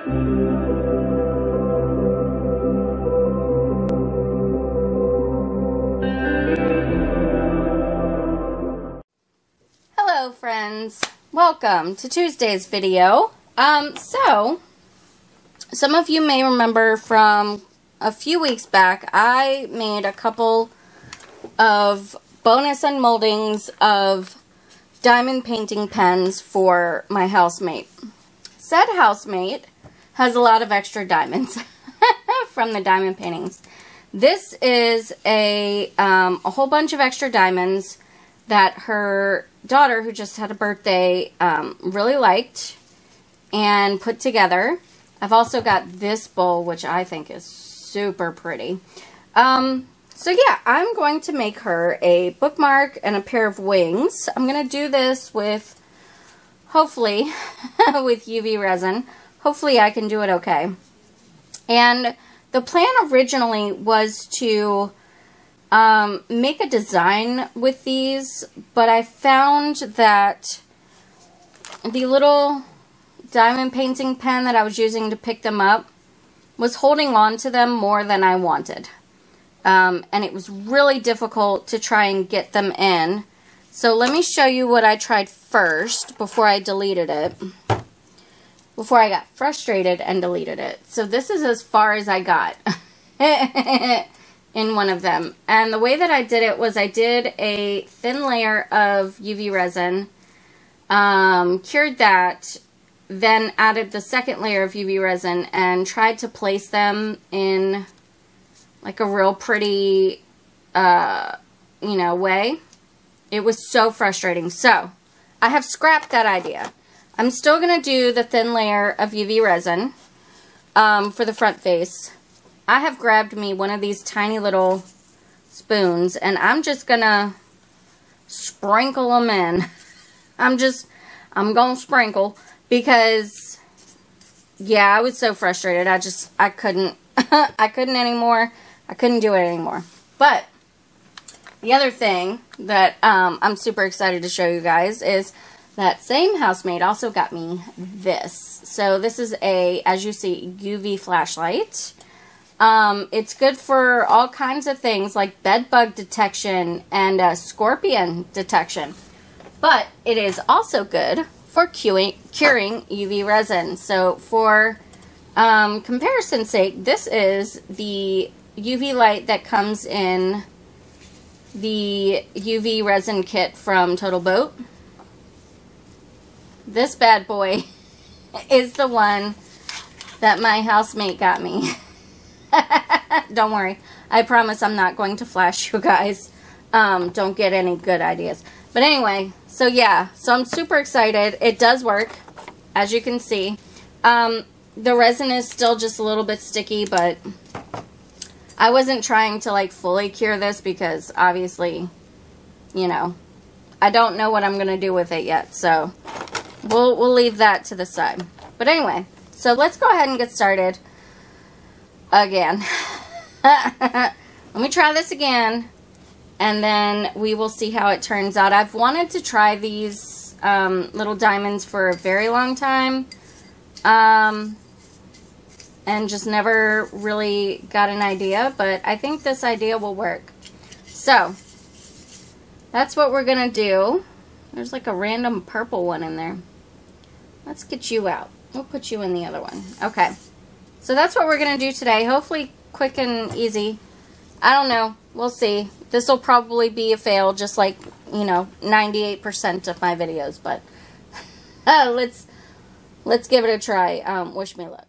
Hello friends, welcome to Tuesday's video. So some of you may remember from a few weeks back, I made a couple of bonus unmoldings of diamond painting pens for my housemate. Said housemate has a lot of extra diamonds from the diamond paintings. This is a whole bunch of extra diamonds that her daughter, who just had a birthday, really liked and put together. I've also got this bowl, which I think is super pretty. So yeah, I'm going to make her a bookmark and a pair of wings. I'm going to do this with, hopefully, with UV resin. Hopefully I can do it okay. And the plan originally was to make a design with these, but I found that the little diamond painting pen that I was using to pick them up was holding on to them more than I wanted. And it was really difficult to try and get them in. So let me show you what I tried first before I deleted it. Before I got frustrated and deleted it. So this is as far as I got in one of them. And the way that I did it was I did a thin layer of UV resin, cured that, then added the second layer of UV resin and tried to place them in like a real pretty, you know, way. It was so frustrating. So I have scrapped that idea. I'm still going to do the thin layer of UV resin for the front face. I have grabbed me one of these tiny little spoons and I'm just going to sprinkle them in. I'm going to sprinkle because, yeah, I was so frustrated. I couldn't, I couldn't anymore. I couldn't do it anymore. But the other thing that I'm super excited to show you guys is that same housemate also got me this. So this is a, as you see, UV flashlight. It's good for all kinds of things like bed bug detection and scorpion detection. But it is also good for curing UV resin. So for comparison's sake, this is the UV light that comes in the UV resin kit from Total Boat. This bad boy is the one that my housemate got me. Don't worry. I promise I'm not going to flash you guys. Don't get any good ideas. But anyway, so yeah. So I'm super excited. It does work, as you can see. The resin is still just a little bit sticky, but I wasn't trying to like fully cure this because obviously, you know, I don't know what I'm going to do with it yet. So we'll leave that to the side. But anyway, so let's go ahead and get started again. Let me try this again and then we will see how it turns out. I've wanted to try these little diamonds for a very long time. And just never really got an idea, but I think this idea will work. So, that's what we're going to do. There's like a random purple one in there. Let's get you out. We'll put you in the other one. Okay. So that's what we're going to do today. Hopefully quick and easy. I don't know. We'll see. This will probably be a fail, just like, you know, 98% of my videos, but let's give it a try. Wish me luck.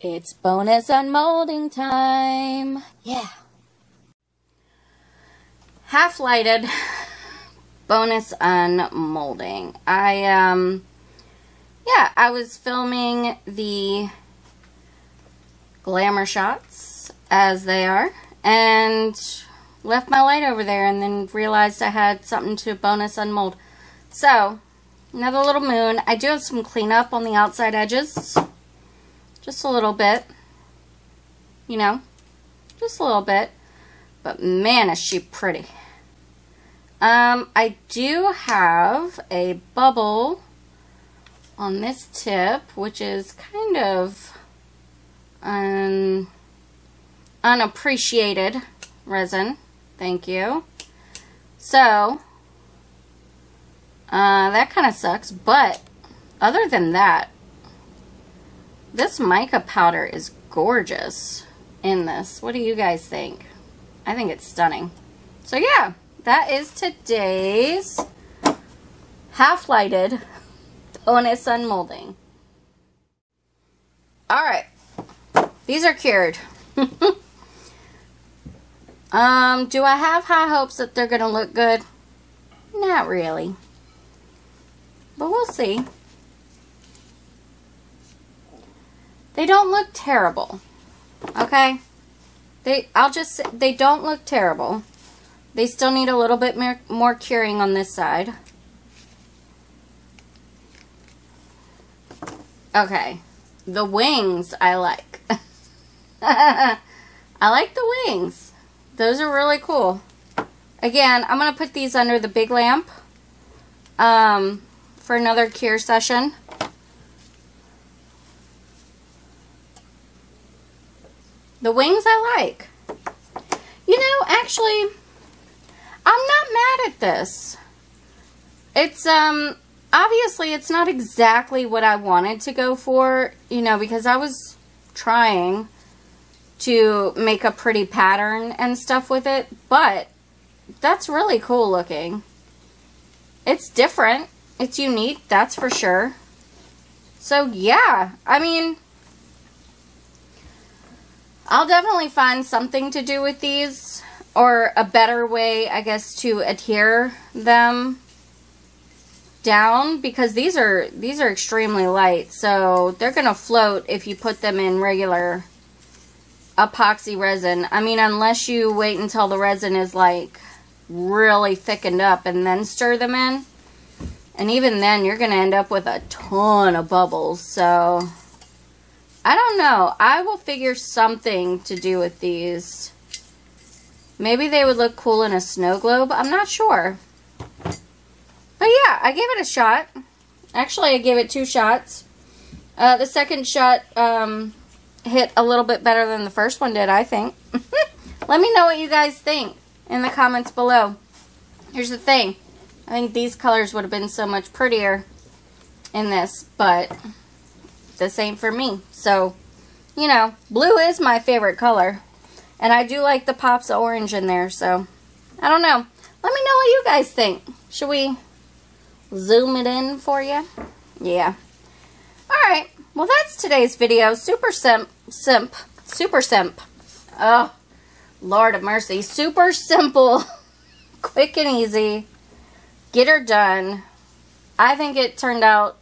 It's bonus unmolding time. Yeah. Half lighted bonus unmolding. I was filming the glamour shots as they are and left my light over there and then realized I had something to bonus unmold. So, another little moon. I do have some cleanup on the outside edges. Just a little bit. You know, just a little bit. But man, is she pretty. I do have a bubble on this tip, which is kind of unappreciated resin. Thank you. So, that kind of sucks, but other than that, this mica powder is gorgeous in this. What do you guys think? I think it's stunning. So yeah, that is today's half-lighted bonus unmolding. Alright, these are cured. Do I have high hopes that they're going to look good? Not really. But we'll see. They don't look terrible. Okay? They don't look terrible. They still need a little bit more curing on this side. Okay. The wings I like. I like the wings. Those are really cool. Again, I'm going to put these under the big lamp for another cure session. The wings I like. You know, actually, I'm not mad at this. It's, obviously it's not exactly what I wanted to go for, you know, because I was trying to make a pretty pattern and stuff with it, but that's really cool looking. It's different. It's unique, that's for sure. So yeah, I mean, I'll definitely find something to do with these, or a better way, I guess, to adhere them down, because these are extremely light, so they're gonna float if you put them in regular epoxy resin. I mean, unless you wait until the resin is like really thickened up and then stir them in, and even then you're gonna end up with a ton of bubbles. So I don't know, I will figure something to do with these. Maybe they would look cool in a snow globe, I'm not sure. But yeah, I gave it a shot. Actually, I gave it 2 shots. The second shot hit a little bit better than the first one did, I think. Let me know what you guys think in the comments below. Here's the thing. I think these colors would have been so much prettier in this, but this ain't for me. So, you know, blue is my favorite color. And I do like the pops of orange in there, so I don't know. Let me know what you guys think. Should we zoom it in for you? Yeah. Alright, well that's today's video. Super simp. Oh, Lord of mercy. Super simple. Quick and easy. Get her done. I think it turned out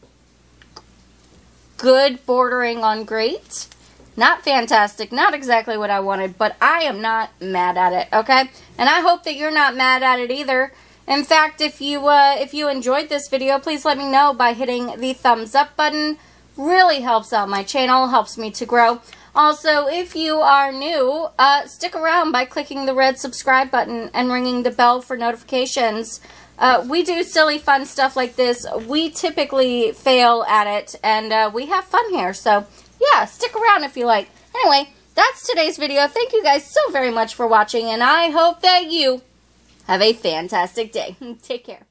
good, bordering on great. Not fantastic, not exactly what I wanted, but I am not mad at it, okay? And I hope that you're not mad at it either. In fact, if you enjoyed this video, please let me know by hitting the thumbs up button. Really helps out my channel, helps me to grow. Also, if you are new, stick around by clicking the red subscribe button and ringing the bell for notifications. We do silly fun stuff like this. We typically fail at it, and we have fun here. So, yeah, stick around if you like. Anyway, that's today's video. Thank you guys so very much for watching, and I hope that you have a fantastic day. Take care.